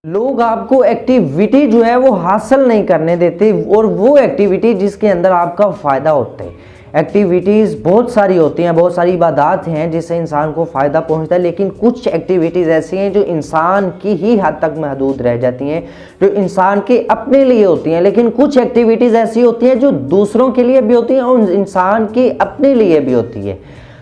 लोग आपको एक्टिविटी जो है वो हासिल नहीं करने देते, और वो एक्टिविटी जिसके अंदर आपका फ़ायदा होता है। एक्टिविटीज़ बहुत सारी होती हैं, बहुत सारी इबादत हैं जिससे इंसान को फ़ायदा पहुंचता है, लेकिन कुछ एक्टिविटीज़ ऐसी हैं जो इंसान की ही हद तक महदूद रह जाती हैं, जो इंसान के अपने लिए होती हैं। लेकिन कुछ एक्टिविटीज़ ऐसी होती हैं जो दूसरों के लिए भी होती हैं और इंसान के अपने लिए भी होती है।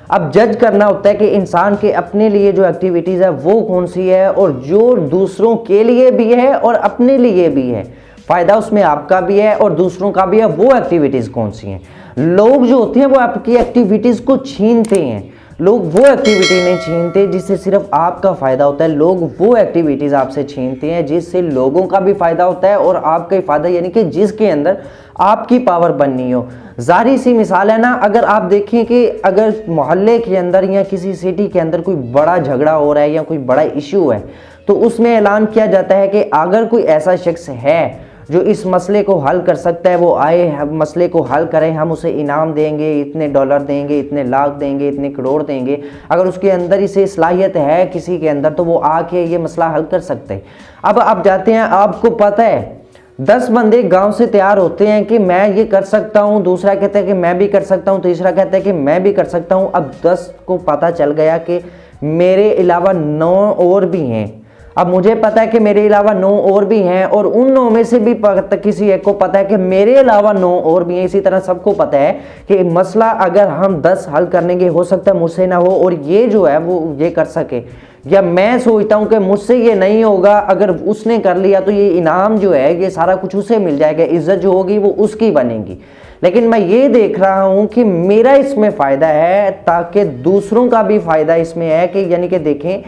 अब जज करना होता है कि इंसान के अपने लिए जो एक्टिविटीज़ है वो कौन सी है, और जो दूसरों के लिए भी है और अपने लिए भी है, फ़ायदा उसमें आपका भी है और दूसरों का भी है, वो एक्टिविटीज़ कौन सी हैं। लोग जो होते हैं वो आपकी एक्टिविटीज़ को छीनते हैं। लोग वो एक्टिविटी नहीं छीनते जिससे सिर्फ आपका फ़ायदा होता है, लोग वो एक्टिविटीज़ आपसे छीनते हैं जिससे लोगों का भी फ़ायदा होता है और आपका ही फ़ायदा, यानी कि जिसके अंदर आपकी पावर बननी हो। जारी सी मिसाल है ना, अगर आप देखें कि अगर मोहल्ले के अंदर या किसी सिटी के अंदर कोई बड़ा झगड़ा हो रहा है या कोई बड़ा इशू है, तो उसमें ऐलान किया जाता है कि अगर कोई ऐसा शख्स है जो इस मसले को हल कर सकता है, वो आए, मसले को हल करें, हम उसे इनाम देंगे, इतने डॉलर देंगे, इतने लाख देंगे, इतने करोड़ देंगे। अगर उसके अंदर इसे सलाहियत है किसी के अंदर, तो वो आके ये मसला हल कर सकते हैं। अब आप जाते हैं, आपको पता है 10 बंदे गांव से तैयार होते हैं कि मैं ये कर सकता हूँ, दूसरा कहता है कि मैं भी कर सकता हूँ, तीसरा कहता है कि मैं भी कर सकता हूँ। अब 10 को पता चल गया कि मेरे अलावा 9 और भी हैं। अब मुझे पता है कि मेरे अलावा 9 और भी हैं, और उन 9 में से भी किसी एक को पता है कि मेरे अलावा 9 और भी हैं। इसी तरह सबको पता है कि मसला अगर हम 10 हल करने के, हो सकता है मुझसे ना हो और ये जो है वो ये कर सके, या मैं सोचता हूं कि मुझसे ये नहीं होगा, अगर उसने कर लिया तो ये इनाम जो है ये सारा कुछ उसे मिल जाएगा, इज्जत जो होगी वो उसकी बनेगी। लेकिन मैं ये देख रहा हूं कि मेरा इसमें फ़ायदा है ताकि दूसरों का भी फ़ायदा इसमें है, कि यानी कि देखें,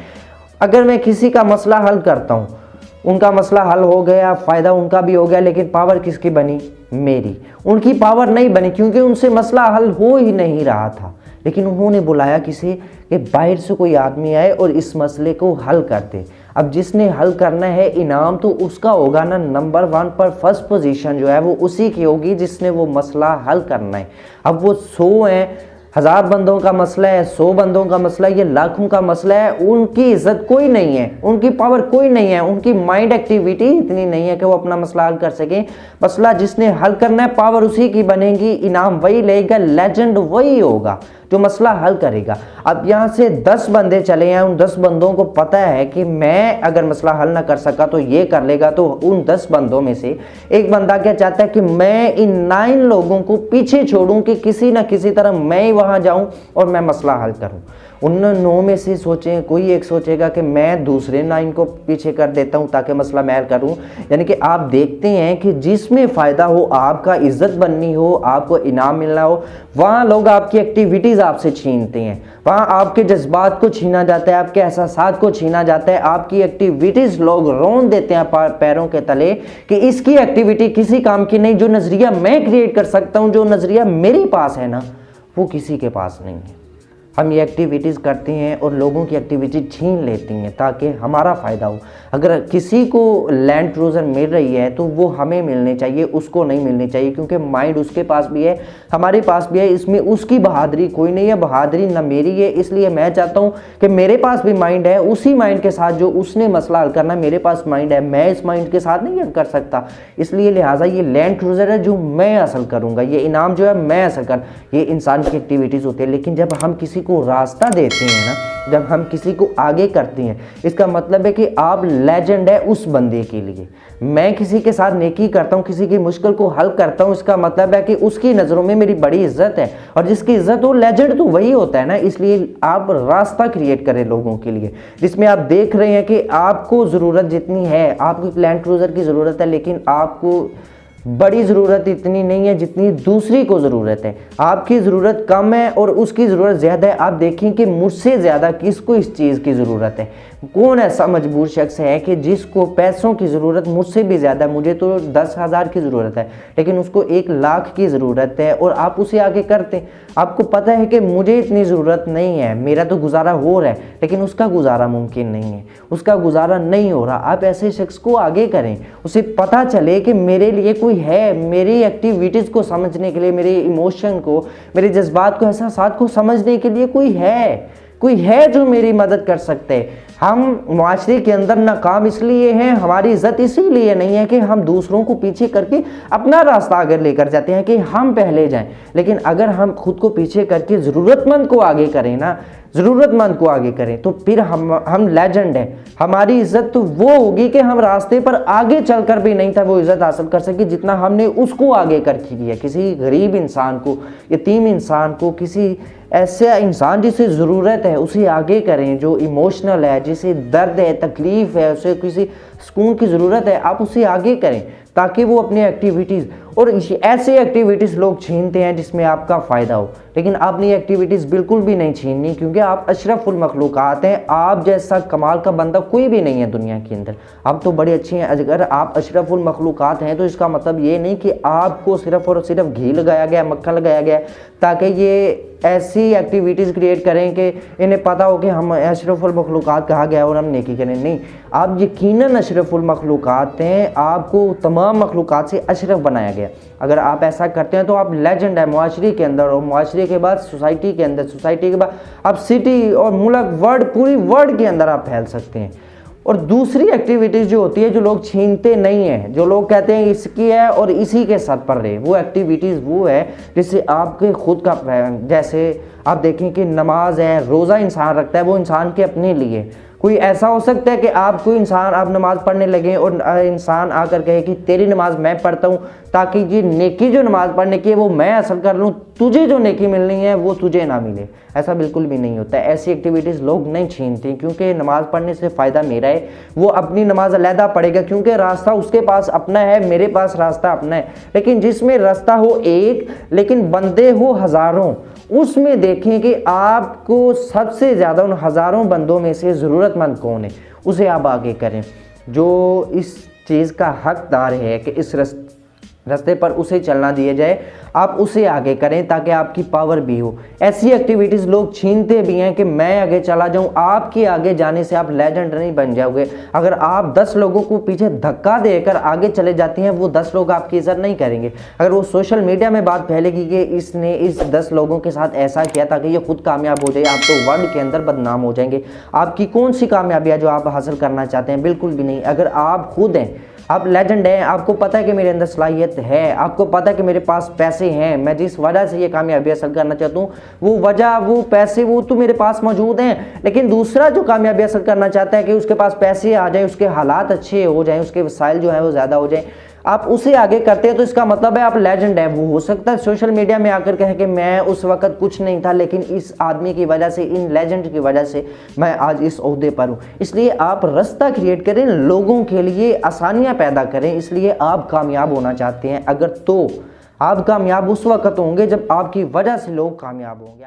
अगर मैं किसी का मसला हल करता हूँ, उनका मसला हल हो गया, फ़ायदा उनका भी हो गया, लेकिन पावर किसकी बनी? मेरी। उनकी पावर नहीं बनी क्योंकि उनसे मसला हल हो ही नहीं रहा था, लेकिन उन्होंने बुलाया किसे, कि बाहर से कोई आदमी आए और इस मसले को हल कर दे। अब जिसने हल करना है, इनाम तो उसका होगा ना, नंबर 1 पर फर्स्ट पोजीशन जो है वो उसी की होगी जिसने वो मसला हल करना है। अब वो 100 हैं, 1000 बंदों का मसला है, 100 बंदों का मसला है, ये लाखों का मसला है, उनकी इज्जत कोई नहीं है, उनकी पावर कोई नहीं है, उनकी माइंड एक्टिविटी इतनी नहीं है कि वो अपना मसला हल कर सकें। मसला जिसने हल करना है, पावर उसी की बनेगी, इनाम वही लेगा, लेजेंड वही होगा जो मसला हल करेगा। अब यहाँ से 10 बंदे चले हैं, उन 10 बंदों को पता है कि मैं अगर मसला हल ना कर सका तो ये कर लेगा, तो उन 10 बंदों में से एक बंदा क्या चाहता है कि मैं इन 9 लोगों को पीछे छोड़ूं, कि किसी ना किसी तरह मैं ही वहां जाऊं और मैं मसला हल करूं। उन 9 में से सोचें, कोई एक सोचेगा कि मैं दूसरे 9 को पीछे कर देता हूं ताकि मसला मैं हल करूं। यानी कि आप देखते हैं कि जिसमें फ़ायदा हो, आपका इज्जत बननी हो, आपको इनाम मिलना हो, वहाँ लोग आपकी एक्टिविटीज़ आपसे छीनते हैं, वहाँ आपके जज्बात को छीना जाता है, आपके एहसासात को छीना जाता है, आपकी एक्टिविटीज़ लोग रौंद देते हैं पैरों के तले कि इसकी एक्टिविटी किसी काम की नहीं। जो नज़रिया मैं क्रिएट कर सकता हूँ, जो नज़रिया मेरे पास है ना, वो किसी के पास नहीं है। हम ये एक्टिविटीज़ करते हैं और लोगों की एक्टिविटी छीन लेती हैं ताकि हमारा फ़ायदा हो। अगर किसी को लैंड क्रूज़र मिल रही है तो वो हमें मिलने चाहिए, उसको नहीं मिलनी चाहिए, क्योंकि माइंड उसके पास भी है, हमारे पास भी है, इसमें उसकी बहादुरी कोई नहीं है, बहादुरी ना मेरी है। इसलिए मैं चाहता हूँ कि मेरे पास भी माइंड है, उसी माइंड के साथ जो उसने मसला हल करना, मेरे पास माइंड है, मैं इस माइंड के साथ नहीं कर सकता। इसलिए लिहाजा ये लैंड क्रूज़र है जो मैं हासिल करूँगा, ये इनाम जो है मैं हासिल कर, ये इंसान की एक्टिविटीज़ होती है। लेकिन जब हम किसी को रास्ता देते हैं ना, जब हम किसी को आगे करते हैं, इसका मतलब है कि आप लेजेंड है उस बंदे के लिए। मैं किसी के साथ नेकी करता हूं, किसी की मुश्किल को हल करता हूं, इसका मतलब है कि उसकी नज़रों में मेरी बड़ी इज्जत है, और जिसकी इज्जत हो, लेजेंड तो वही होता है ना। इसलिए आप रास्ता क्रिएट करें लोगों के लिए, जिसमें आप देख रहे हैं कि आपको ज़रूरत जितनी है, आपको लैंड क्रूज़र की ज़रूरत है, लेकिन आपको बड़ी ज़रूरत इतनी नहीं है जितनी दूसरी को ज़रूरत है। आपकी ज़रूरत कम है और उसकी ज़रूरत ज़्यादा है। आप देखें कि मुझसे ज़्यादा किसको इस चीज़ की ज़रूरत है। कौन ऐसा मजबूर शख्स है कि जिसको पैसों की ज़रूरत मुझसे भी ज़्यादा है? मुझे तो 10,000 की ज़रूरत है, लेकिन उसको 1 लाख की ज़रूरत है, और आप उसे आगे करते। आपको पता है कि मुझे इतनी ज़रूरत नहीं है, मेरा तो गुजारा हो रहा है, लेकिन उसका गुजारा मुमकिन नहीं है, उसका गुजारा नहीं हो रहा। आप ऐसे शख्स को आगे करें, उसे पता चले कि मेरे लिए कोई है, मेरी एक्टिविटीज़ को समझने के लिए, मेरे इमोशन को, मेरे जज्बात को, एहसासात को समझने के लिए कोई है जो मेरी मदद कर सकते हैं। हम माशरे के अंदर नाकाम इसलिए हैं, हमारी इज्जत इसीलिए नहीं है कि हम दूसरों को पीछे करके अपना रास्ता आगे लेकर जाते हैं कि हम पहले जाएं। लेकिन अगर हम खुद को पीछे करके ज़रूरतमंद को आगे करें ना, ज़रूरतमंद को आगे करें, तो फिर हम लेजेंड हैं। हमारी इज्जत तो वो होगी कि हम रास्ते पर आगे चलकर भी नहीं था वो इज्जत हासिल कर सके जितना हमने उसको आगे कर की है। किसी गरीब इंसान को, यतीम इंसान को, किसी ऐसे इंसान जिसे ज़रूरत है उसे आगे करें, जो इमोशनल है, जिसे दर्द है, तकलीफ़ है, उसे किसी सुकून की ज़रूरत है, आप उसे आगे करें ताकि वो अपनी एक्टिविटीज़, और ऐसे एक्टिविटीज़ लोग छीनते हैं जिसमें आपका फ़ायदा हो, लेकिन आपने एक्टिविटीज़ बिल्कुल भी नहीं छीननी, क्योंकि आप अशरफुल मखलूक़ात हैं। आप जैसा कमाल का बंदा कोई भी नहीं है दुनिया के अंदर। आप तो बड़े अच्छे हैं। अगर आप अशरफुल मखलूक़ात हैं तो इसका मतलब ये नहीं कि आपको सिर्फ़ और सिर्फ घी लगाया गया, मक्खन लगाया गया ताकि ये ऐसी एक्टिविटीज़ क्रिएट करें कि इन्हें पता हो कि हम अशरफुल मखलूक़ात कहा गया और हम नेकी करें। नहीं, आप यकीनन अशरफुल मखलूक़ात हैं। आपको तमाम मखलूक़ात से अशरफ बनाया गया। अगर आप ऐसा करते हैं तो आप लेजेंड है मुआशरे के अंदर, और मुआशरे के बाद सोसाइटी के अंदर, सोसाइटी के बाद आप सिटी और मुल्क, वर्ल्ड, पूरी वर्ल्ड के अंदर आप फैल सकते हैं। और दूसरी एक्टिविटीज़ जो होती है, जो लोग छीनते नहीं हैं, जो लोग कहते हैं इसकी है और इसी के साथ पढ़ रहे, वो एक्टिविटीज़ वो है जिससे आपके खुद का, जैसे आप देखें कि नमाज है, रोज़ा इंसान रखता है, वो इंसान के अपने लिए। कोई ऐसा हो सकता है कि आप कोई इंसान, आप नमाज़ पढ़ने लगे और इंसान आकर कहे कि तेरी नमाज मैं पढ़ता हूँ ताकि ये नेकी जो नमाज़ पढ़ने की है वो मैं हासिल कर लूँ, तुझे जो नेकी मिलनी है वो तुझे ना मिले। ऐसा बिल्कुल भी नहीं होता है। ऐसी एक्टिविटीज़ लोग नहीं छीनते, क्योंकि नमाज़ पढ़ने से फ़ायदा मेरा है, वो अपनी नमाज अलहदा पढ़ेगा, क्योंकि रास्ता उसके पास अपना है, मेरे पास रास्ता अपना है। लेकिन जिसमें रास्ता हो एक लेकिन बंदे हो हज़ारों, उसमें देखें कि आपको सबसे ज़्यादा उन हज़ारों बंदों में से ज़रूरतमंद कौन है, उसे आप आगे करें। जो इस चीज़ का हकदार है कि इस रास्ते पर उसे चलना दिया जाए, आप उसे आगे करें ताकि आपकी पावर भी हो। ऐसी एक्टिविटीज़ लोग छीनते भी हैं कि मैं आगे चला जाऊं। आपके आगे जाने से आप लेजेंड नहीं बन जाओगे। अगर आप 10 लोगों को पीछे धक्का देकर आगे चले जाते हैं, वो 10 लोग आपकी इज्जत नहीं करेंगे। अगर वो सोशल मीडिया में बात फैलेगी कि इसने इस 10 लोगों के साथ ऐसा किया ताकि ये खुद कामयाब हो जाए, आप तो वर्ल्ड के अंदर बदनाम हो जाएंगे। आपकी कौन सी कामयाबी है जो आप हासिल करना चाहते हैं? बिल्कुल भी नहीं। अगर आप खुद हैं, आप लेजेंड हैं, आपको पता है कि मेरे अंदर सलाहियत है, आपको पता है कि मेरे पास पैसे हैं, मैं जिस वजह से ये कामयाबी हासिल करना चाहता हूँ वो वजह, वो पैसे, वो तो मेरे पास मौजूद हैं। लेकिन दूसरा जो कामयाबी हासिल करना चाहता है कि उसके पास पैसे आ जाए, उसके हालात अच्छे हो जाएं, उसके वसाइल जो है वो ज़्यादा हो जाएं, आप उसे आगे करते हैं तो इसका मतलब है आप लेजेंड है। वो हो सकता है सोशल मीडिया में आकर कहे कि मैं उस वक्त कुछ नहीं था, लेकिन इस आदमी की वजह से, इन लेजेंड की वजह से मैं आज इस ओहदे पर हूँ। इसलिए आप रास्ता क्रिएट करें, लोगों के लिए आसानियाँ पैदा करें। इसलिए आप कामयाब होना चाहते हैं अगर, तो आप कामयाब उस वक्त होंगे जब आपकी वजह से लोग कामयाब होंगे।